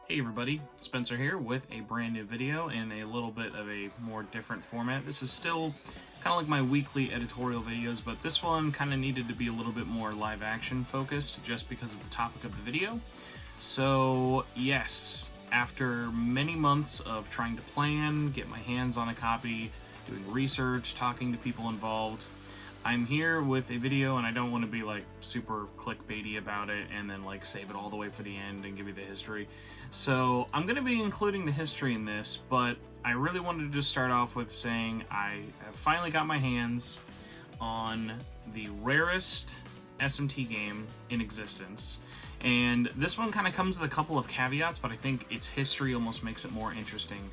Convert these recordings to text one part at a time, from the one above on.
Hey everybody, Spencer here with a brand new video in a little bit of a more different format. This is still kind of like my weekly editorial videos, but this one kind of needed to be a little bit more live action focused just because of the topic of the video. So yes, after many months of trying to plan, get my hands on a copy, doing research, talking to people involved, I'm here with a video, and I don't want to be like super clickbaity about it and then like save it all the way for the end and give you the history. So I'm going to be including the history in this, but I really wanted to just start off with saying I have finally got my hands on the rarest SMT game in existence. And this one kind of comes with a couple of caveats, but I think its history almost makes it more interesting.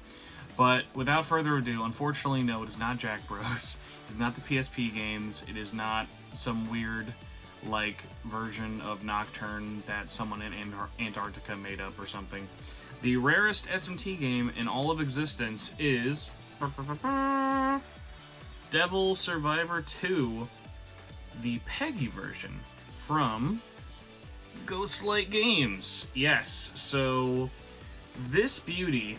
But without further ado, unfortunately, no, it is not Jack Bros. It is not the PSP games. It is not some weird, like, version of Nocturne that someone in Antarctica made up or something. The rarest SMT game in all of existence is Devil Survivor 2, the Peggy version from Ghostlight Games. Yes, so this beauty...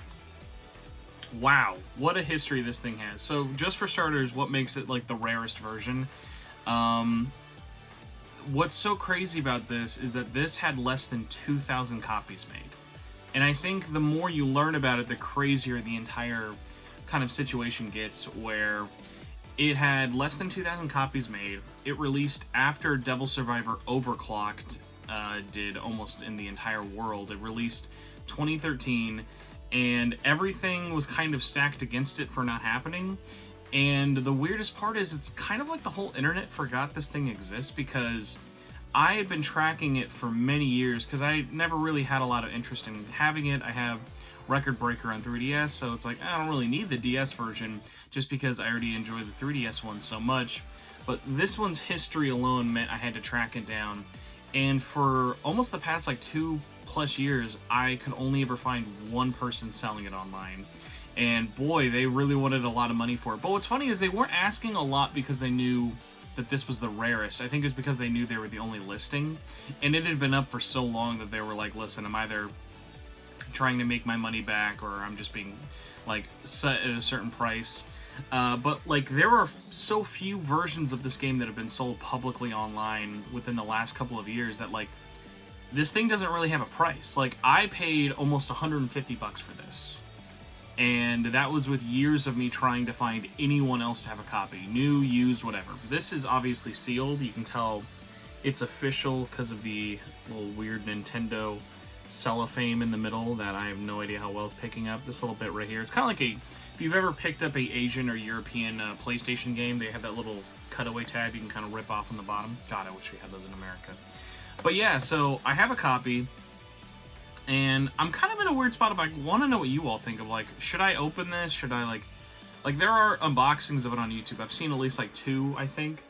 Wow, what a history this thing has. So just for starters, what makes it like the rarest version? What's so crazy about this is that this had less than 2,000 copies made. And I think the more you learn about it, the crazier the entire kind of situation gets, where it had less than 2,000 copies made. It released after Devil Survivor Overclocked did almost in the entire world. It released 2013. And everything was kind of stacked against it for not happening. And the weirdest part is it's kind of like the whole internet forgot this thing exists, because I had been tracking it for many years because I never really had a lot of interest in having it. I have Record Breaker on 3DS, so it's like I don't really need the DS version just because I already enjoy the 3DS one so much. But this one's history alone meant I had to track it down. And for almost the past like 2+ years, I could only ever find one person selling it online. And boy, they really wanted a lot of money for it. But what's funny is they weren't asking a lot because they knew that this was the rarest. I think it was because they knew they were the only listing. And it had been up for so long that they were like, listen, I'm either trying to make my money back or I'm just being like set at a certain price. But like there are so few versions of this game that have been sold publicly online within the last couple of years that like this thing doesn't really have a price. Like I paid almost $150 for this, and that was with years of me trying to find anyone else to have a copy, new, used, whatever. This is obviously sealed. You can tell it's official because of the little weird Nintendo cellophane in the middle that I have no idea how well it's picking up. This little bit right here, it's kind of like if you've ever picked up a Asian or European PlayStation game, they have that little cutaway tab you can kind of rip off on the bottom. God, I wish we had those in America. But yeah, so I have a copy, and I'm kind of in a weird spot of, I want to know what you all think of, like, should I open this? Should I, like, there are unboxings of it on YouTube. I've seen at least, like, 2, I think.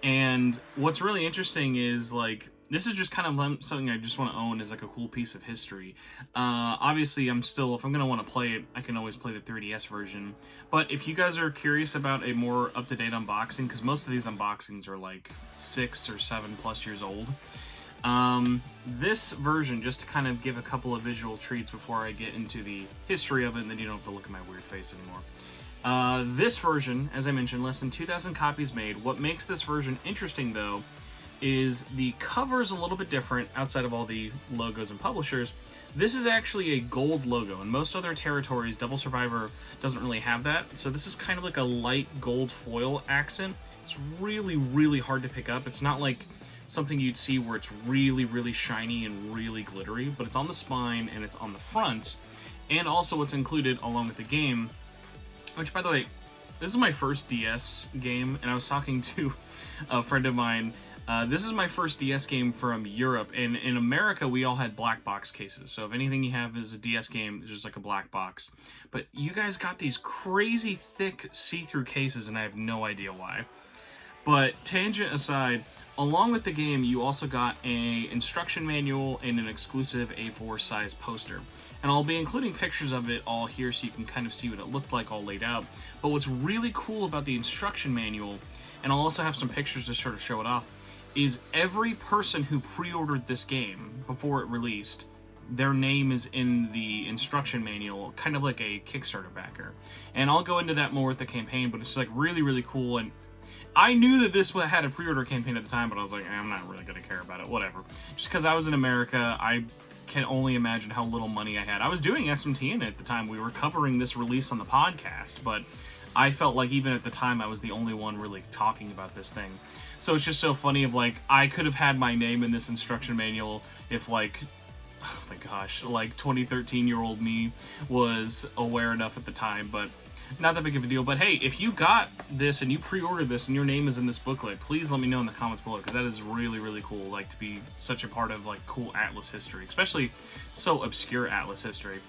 And what's really interesting is, like, this is just kind of something I just want to own as, like, a cool piece of history. Obviously, if I'm going to want to play it, I can always play the 3DS version. But if you guys are curious about a more up-to-date unboxing, because most of these unboxings are, like, 6 or 7+ years old, this version, just to kind of give a couple of visual treats before I get into the history of it, and then you don't have to look at my weird face anymore. This version, as I mentioned, less than 2,000 copies made. What makes this version interesting, though, is the cover's a little bit different outside of all the logos and publishers. This is actually a gold logo. In most other territories, Devil Survivor doesn't really have that. So this is kind of like a light gold foil accent. It's really, really hard to pick up. It's not like something you'd see where it's really, really shiny and really glittery, but it's on the spine and it's on the front. And also what's included along with the game, which, by the way, this is my first DS game, and I was talking to a friend of mine. This is my first DS game from Europe, and in America we all had black box cases, so if anything you have is a DS game, it's just like a black box. But you guys got these crazy thick see-through cases, and I have no idea why. But tangent aside, along with the game, you also got an instruction manual and an exclusive A4 size poster. And I'll be including pictures of it all here so you can kind of see what it looked like all laid out. But what's really cool about the instruction manual, and I'll also have some pictures to sort of show it off, is every person who pre-ordered this game before it released their name is in the instruction manual, kind of like a Kickstarter backer. And I'll go into that more with the campaign, but it's like really, really cool. And I knew that this had a pre-order campaign at the time, but I was like, I'm not really going to care about it, whatever. Just because I was in America, I can only imagine how little money I had. I was doing SMT in it at the time. We were covering this release on the podcast, but I felt like even at the time I was the only one really talking about this thing. So it's just so funny of like, I could have had my name in this instruction manual if like, oh my gosh, like 2013-year-old me was aware enough at the time, but not that big of a deal. But hey, if you got this and you pre-ordered this and your name is in this booklet, please let me know in the comments below, because that is really, really cool, like, to be such a part of, like, cool Atlas history, especially so obscure Atlas history.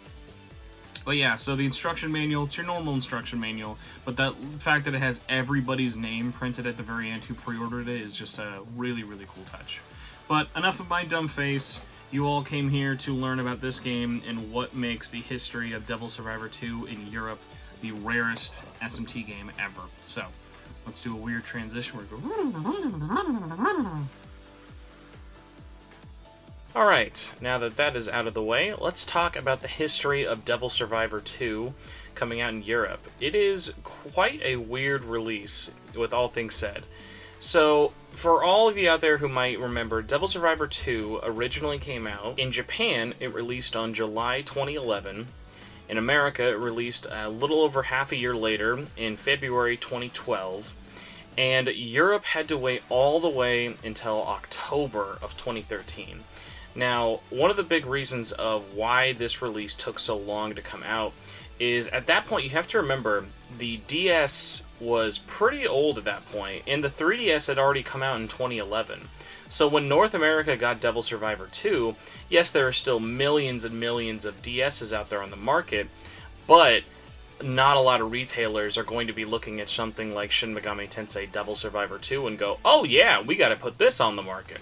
But yeah, so the instruction manual, it's your normal instruction manual, but the fact that it has everybody's name printed at the very end who pre-ordered it is just a really, really cool touch. But enough of my dumb face. You all came here to learn about this game and what makes the history of Devil Survivor 2 in Europe the rarest SMT game ever. So, let's do a weird transition where we go... Alright, now that that is out of the way, let's talk about the history of Devil Survivor 2 coming out in Europe. It is quite a weird release, with all things said. So, for all of you out there who might remember, Devil Survivor 2 originally came out in Japan. It released on July 2011. In America, it released a little over half a year later, in February 2012. And Europe had to wait all the way until October of 2013. Now, one of the big reasons of why this release took so long to come out is, at that point, you have to remember, the DS was pretty old at that point, and the 3DS had already come out in 2011. So when North America got Devil Survivor 2, yes, there are still millions and millions of DSs out there on the market, but not a lot of retailers are going to be looking at something like Shin Megami Tensei Devil Survivor 2 and go, oh yeah, we gotta put this on the market.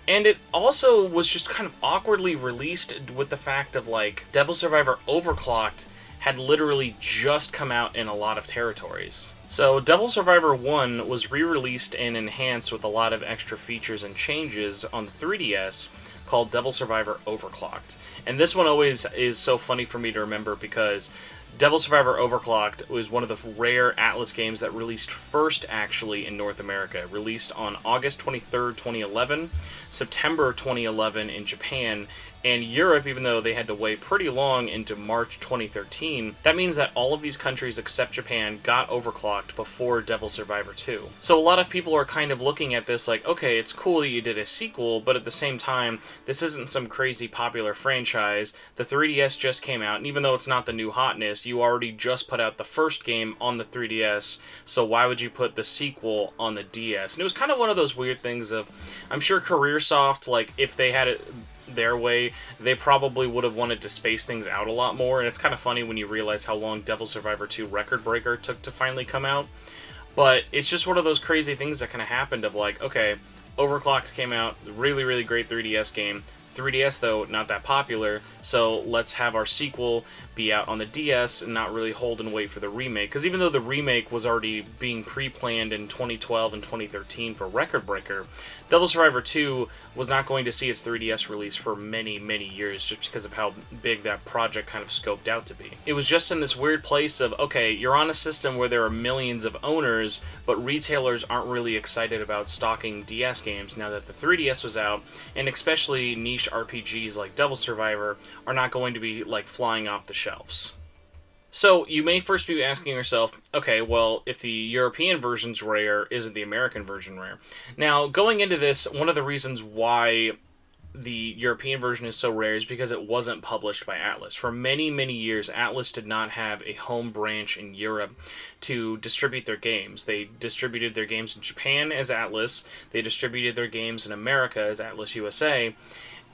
And it also was just kind of awkwardly released with the fact of, like, Devil Survivor Overclocked had literally just come out in a lot of territories. So Devil Survivor 1 was re-released and enhanced with a lot of extra features and changes on the 3DS called Devil Survivor Overclocked. And this one always is so funny for me to remember because Devil Survivor Overclocked was one of the rare Atlas games that released first, actually, in North America. It released on August 23rd, 2011, September 2011 in Japan, and Europe, even though they had to wait pretty long into March 2013, that means that all of these countries except Japan got Overclocked before Devil Survivor 2. So a lot of people are kind of looking at this like, okay, it's cool that you did a sequel, but at the same time, this isn't some crazy popular franchise. The 3DS just came out, and even though it's not the new hotness, you already just put out the first game on the 3DS, so why would you put the sequel on the DS? And it was kind of one of those weird things of, I'm sure CareerSoft, like, if they had it their way, they probably would have wanted to space things out a lot more, and it's kind of funny when you realize how long Devil Survivor 2 Record Breaker took to finally come out. But it's just one of those crazy things that kind of happened of like, okay, Overclocked came out, really, really great 3DS game. 3DS, though, not that popular, so let's have our sequel be out on the DS and not really hold and wait for the remake. Because even though the remake was already being pre-planned in 2012 and 2013 for Record Breaker, Devil Survivor 2 was not going to see its 3DS release for many, many years just because of how big that project kind of scoped out to be. It was just in this weird place of, okay, you're on a system where there are millions of owners, but retailers aren't really excited about stocking DS games now that the 3DS was out, and especially niche RPGs like Devil Survivor are not going to be like flying off the shelves. So you may first be asking yourself, okay, well, if the European version's rare, isn't the American version rare? Now, going into this, one of the reasons why the European version is so rare is because it wasn't published by Atlas. For many, many years, Atlas did not have a home branch in Europe to distribute their games. They distributed their games in Japan as Atlas, they distributed their games in America as Atlas USA,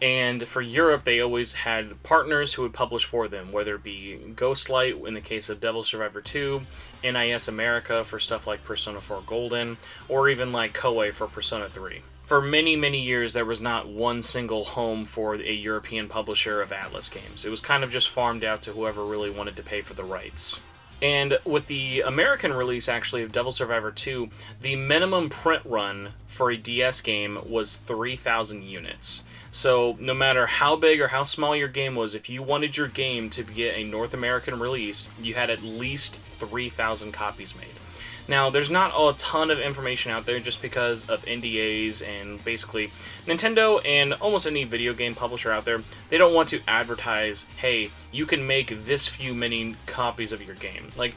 and for Europe, they always had partners who would publish for them, whether it be Ghostlight in the case of Devil Survivor 2, NIS America for stuff like Persona 4 Golden, or even like Koei for Persona 3. For many, many years, there was not one single home for a European publisher of Atlas games. It was kind of just farmed out to whoever really wanted to pay for the rights. And with the American release, actually, of Devil Survivor 2, the minimum print run for a DS game was 3,000 units. So no matter how big or how small your game was, if you wanted your game to get a North American release, you had at least 3,000 copies made. Now, there's not a ton of information out there just because of NDAs, and basically Nintendo and almost any video game publisher out there, they don't want to advertise, hey, you can make this few many copies of your game. Like,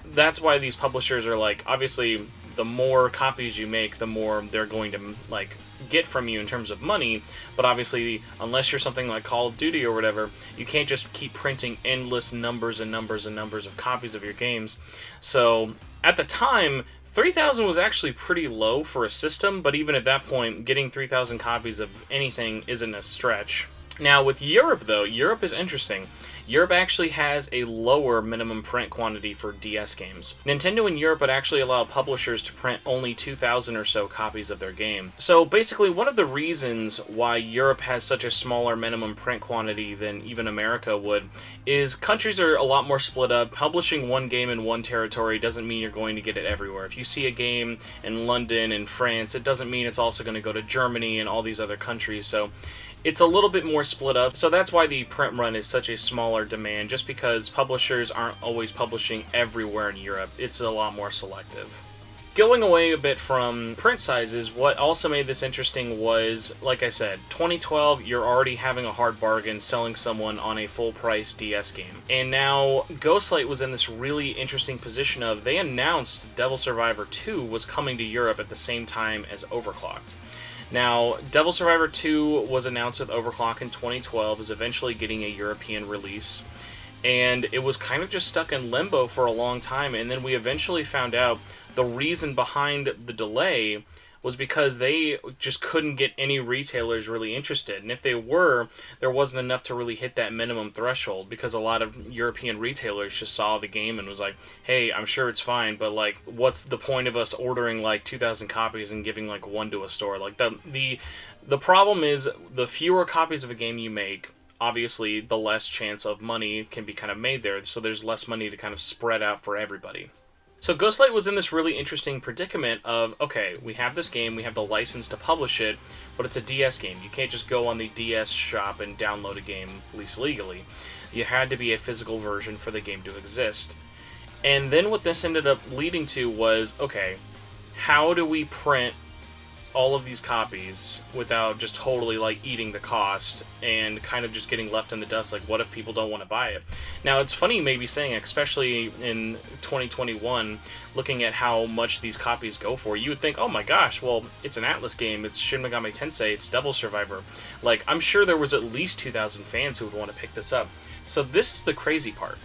that's why these publishers are like, obviously, the more copies you make, the more they're going to, like, get from you in terms of money, but obviously, unless you're something like Call of Duty or whatever, you can't just keep printing endless numbers and numbers and numbers of copies of your games. So, at the time, 3,000 was actually pretty low for a system, but even at that point, getting 3,000 copies of anything isn't a stretch. Now, with Europe, though, Europe is interesting. Europe actually has a lower minimum print quantity for DS games. Nintendo in Europe would actually allow publishers to print only 2,000 or so copies of their game. So basically, one of the reasons why Europe has such a smaller minimum print quantity than even America would is countries are a lot more split up. Publishing one game in one territory doesn't mean you're going to get it everywhere. If you see a game in London and France, it doesn't mean it's also going to go to Germany and all these other countries. So it's a little bit more split up, so that's why the print run is such a smaller demand, just because publishers aren't always publishing everywhere in Europe. It's a lot more selective. Going away a bit from print sizes, what also made this interesting was, like I said, 2012, you're already having a hard bargain selling someone on a full-price DS game. And now, Ghostlight was in this really interesting position of, they announced Devil Survivor 2 was coming to Europe at the same time as Overclocked. Now, Devil Survivor 2 was announced with Overclock in 2012, is eventually getting a European release, and it was kind of just stuck in limbo for a long time, and then we eventually found out the reason behind the delay was because they just couldn't get any retailers really interested. And if they were, there wasn't enough to really hit that minimum threshold, because a lot of European retailers just saw the game and was like, hey, I'm sure it's fine, but like, what's the point of us ordering like 2,000 copies and giving like one to a store? Like, the problem is, the fewer copies of a game you make, obviously the less chance of money can be kind of made there, so there's less money to kind of spread out for everybody. So Ghostlight was in this really interesting predicament of, okay, we have this game, we have the license to publish it, but it's a DS game. You can't just go on the DS shop and download a game, at least legally. You had to be a physical version for the game to exist. And then what this ended up leading to was, okay, how do we print all of these copies without just totally like eating the cost and kind of just getting left in the dust? Like, what if people don't want to buy it? Now, it's funny maybe saying, especially in 2021, looking at how much these copies go for, you would think, oh my gosh, well, it's an Atlas game, it's Shin Megami Tensei, it's Devil Survivor. Like, I'm sure there was at least 2,000 fans who would want to pick this up. So this is the crazy part.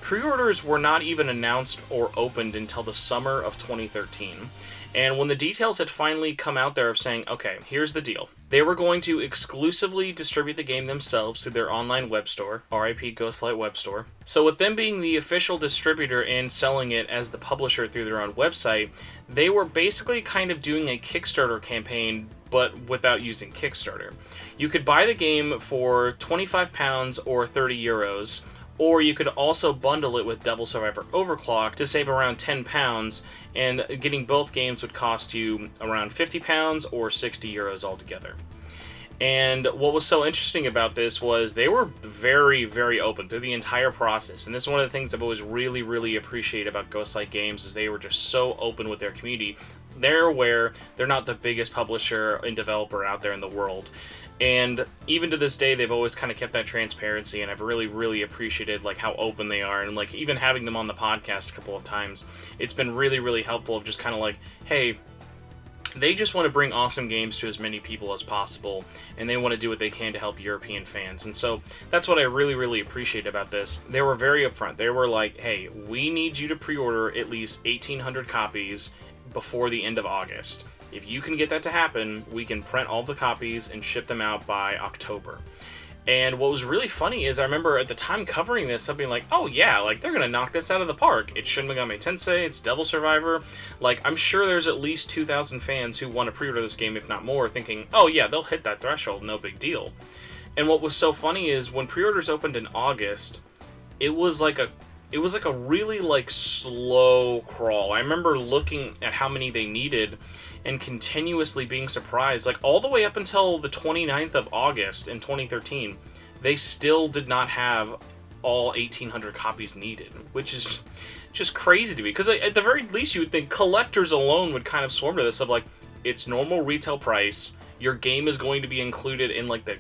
Pre-orders were not even announced or opened until the summer of 2013. And when the details had finally come out there of saying, okay, here's the deal. They were going to exclusively distribute the game themselves through their online web store, RIP Ghostlight web store. So with them being the official distributor and selling it as the publisher through their own website, they were basically kind of doing a Kickstarter campaign, but without using Kickstarter. You could buy the game for £25 or €30, or you could also bundle it with Devil Survivor Overclocked to save around £10, and getting both games would cost you around £50 or €60 altogether. And what was so interesting about this was they were very, very open through the entire process. And this is one of the things I've always really, really appreciated about Ghostlight Games, is they were just so open with their community. They're aware they're not the biggest publisher and developer out there in the world. And even to this day, they've always kind of kept that transparency, and I've really, really appreciated like how open they are, and like even having them on the podcast a couple of times, it's been really, really helpful of just kind of like, hey, they just want to bring awesome games to as many people as possible, and they want to do what they can to help European fans. And so that's what I really, really appreciate about this. They were very upfront. They were like, hey, we need you to pre-order at least 1,800 copies before the end of August. If you can get that to happen, we can print all the copies and ship them out by October. And what was really funny is I remember at the time covering this, I'd be like, oh yeah, like they're gonna knock this out of the park. It's Shin Megami Tensei, it's Devil Survivor. Like, I'm sure there's at least 2,000 fans who want to pre-order this game, if not more, thinking, oh yeah, they'll hit that threshold, no big deal. And what was so funny is when pre-orders opened in August, it was it was like a really like slow crawl. I remember looking at how many they needed and continuously being surprised. Like all the way up until the 29th of August in 2013, they still did not have all 1,800 copies needed, which is just crazy to me. Because at the very least, you would think collectors alone would kind of swarm to this of like, it's normal retail price. Your game is going to be included in like the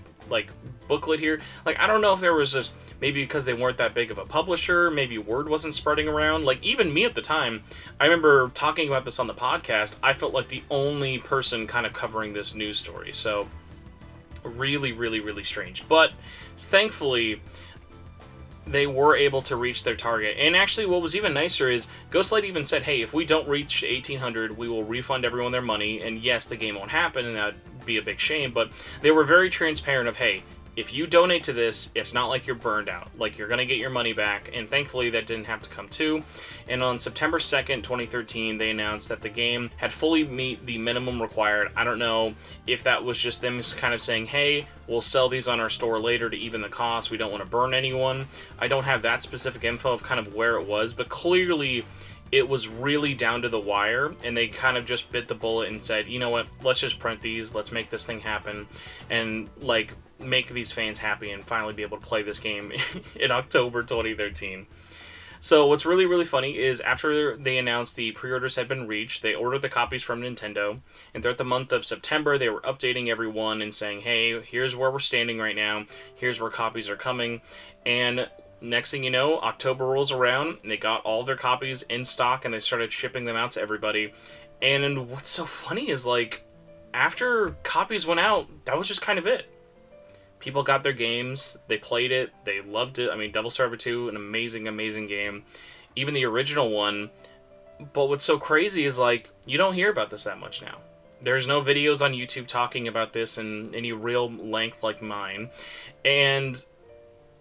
booklet here. Like I don't know if there was maybe because they weren't that big of a publisher, maybe word wasn't spreading around. Like even me at the time, I remember talking about this on the podcast. I felt like the only person kind of covering this news story. So really, really, really strange. But thankfully, they were able to reach their target. And actually, what was even nicer is Ghostlight even said, hey, if we don't reach 1,800, we will refund everyone their money. And yes, the game won't happen, and that would be a big shame. But they were very transparent of, hey, if you donate to this, it's not like you're burned out. Like, you're going to get your money back. And thankfully, that didn't have to come to. And on September 2nd, 2013, they announced that the game had fully meet the minimum required. I don't know if that was just them kind of saying, hey, we'll sell these on our store later to even the cost. We don't want to burn anyone. I don't have that specific info of kind of where it was. But clearly, it was really down to the wire. And they kind of just bit the bullet and said, you know what, let's just print these. Let's make this thing happen. And, like, make these fans happy and finally be able to play this game in October 2013. So what's really, really funny is after they announced the pre-orders had been reached, they ordered the copies from Nintendo, and throughout the month of September, they were updating everyone and saying, hey, here's where we're standing right now, here's where copies are coming, and next thing you know, October rolls around, and they got all their copies in stock, and they started shipping them out to everybody. And what's so funny is, like, after copies went out, that was just kind of it. People got their games, they played it, they loved it. I mean, Devil Survivor 2, an amazing, amazing game. Even the original one. But what's so crazy is, like, you don't hear about this that much now. There's no videos on YouTube talking about this in any real length like mine. And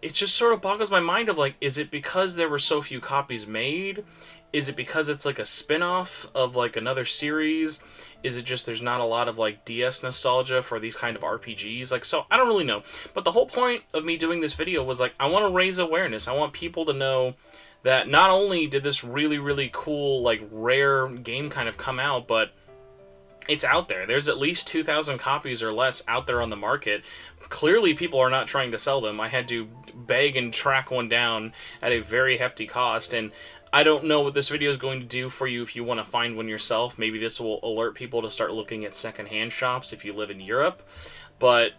it just sort of boggles my mind of, like, is it because there were so few copies made? Is it because it's, like, a spin-off of, like, another series? Is it just there's not a lot of, like, DS nostalgia for these kind of RPGs? Like, so, I don't really know. But the whole point of me doing this video was, like, I want to raise awareness. I want people to know that not only did this really, really cool, like, rare game kind of come out, but it's out there. There's at least 2,000 copies or less out there on the market. Clearly, people are not trying to sell them. I had to beg and track one down at a very hefty cost, and I don't know what this video is going to do for you if you want to find one yourself. Maybe this will alert people to start looking at secondhand shops if you live in Europe. But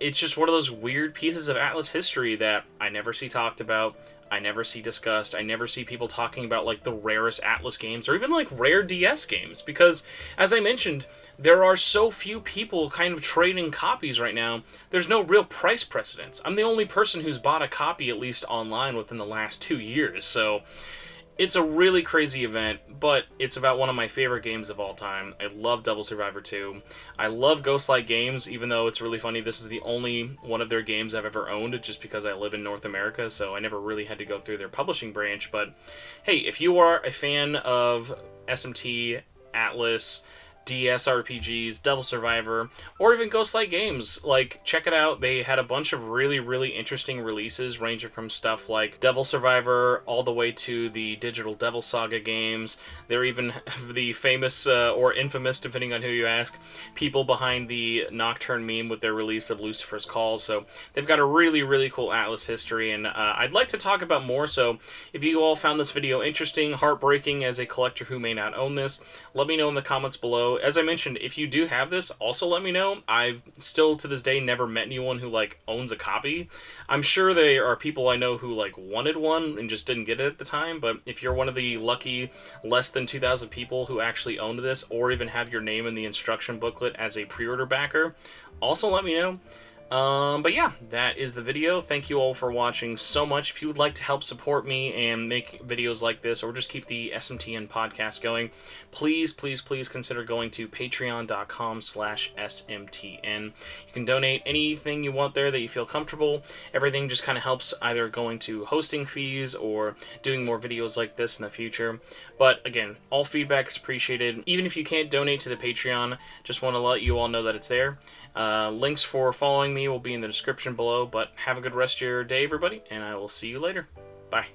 it's just one of those weird pieces of Atlas history that I never see talked about, I never see discussed, I never see people talking about, like, the rarest Atlas games, or even, like, rare DS games. Because, as I mentioned, there are so few people kind of trading copies right now, there's no real price precedence. I'm the only person who's bought a copy, at least online, within the last 2 years, so it's a really crazy event, but it's about one of my favorite games of all time. I love Devil Survivor 2. I love Ghostlight Games, even though it's really funny. This is the only one of their games I've ever owned, just because I live in North America, so I never really had to go through their publishing branch. But hey, if you are a fan of SMT, Atlas, DS RPGs, Devil Survivor, or even Ghostlight Games, like, check it out. They had a bunch of really, really interesting releases, ranging from stuff like Devil Survivor all the way to the Digital Devil Saga games. They're even the famous, or infamous, depending on who you ask, people behind the Nocturne meme with their release of Lucifer's Call. So they've got a really, really cool Atlas history, and I'd like to talk about more. So if you all found this video interesting, heartbreaking as a collector who may not own this, let me know in the comments below. As I mentioned, if you do have this, also let me know. I've still, to this day, never met anyone who, like, owns a copy. I'm sure there are people I know who, like, wanted one and just didn't get it at the time, but if you're one of the lucky less than 2,000 people who actually owned this, or even have your name in the instruction booklet as a pre-order backer, also let me know. But yeah, that is the video. Thank you all for watching so much. If you would like to help support me and make videos like this, or just keep the SMTN podcast going, please, please, please consider going to patreon.com/SMTN. You can donate anything you want there that you feel comfortable. Everything just kind of helps either going to hosting fees or doing more videos like this in the future. But again, all feedback is appreciated. Even if you can't donate to the Patreon, just want to let you all know that it's there. Links for following me will be in the description below, but have a good rest of your day, everybody, and I will see you later. Bye.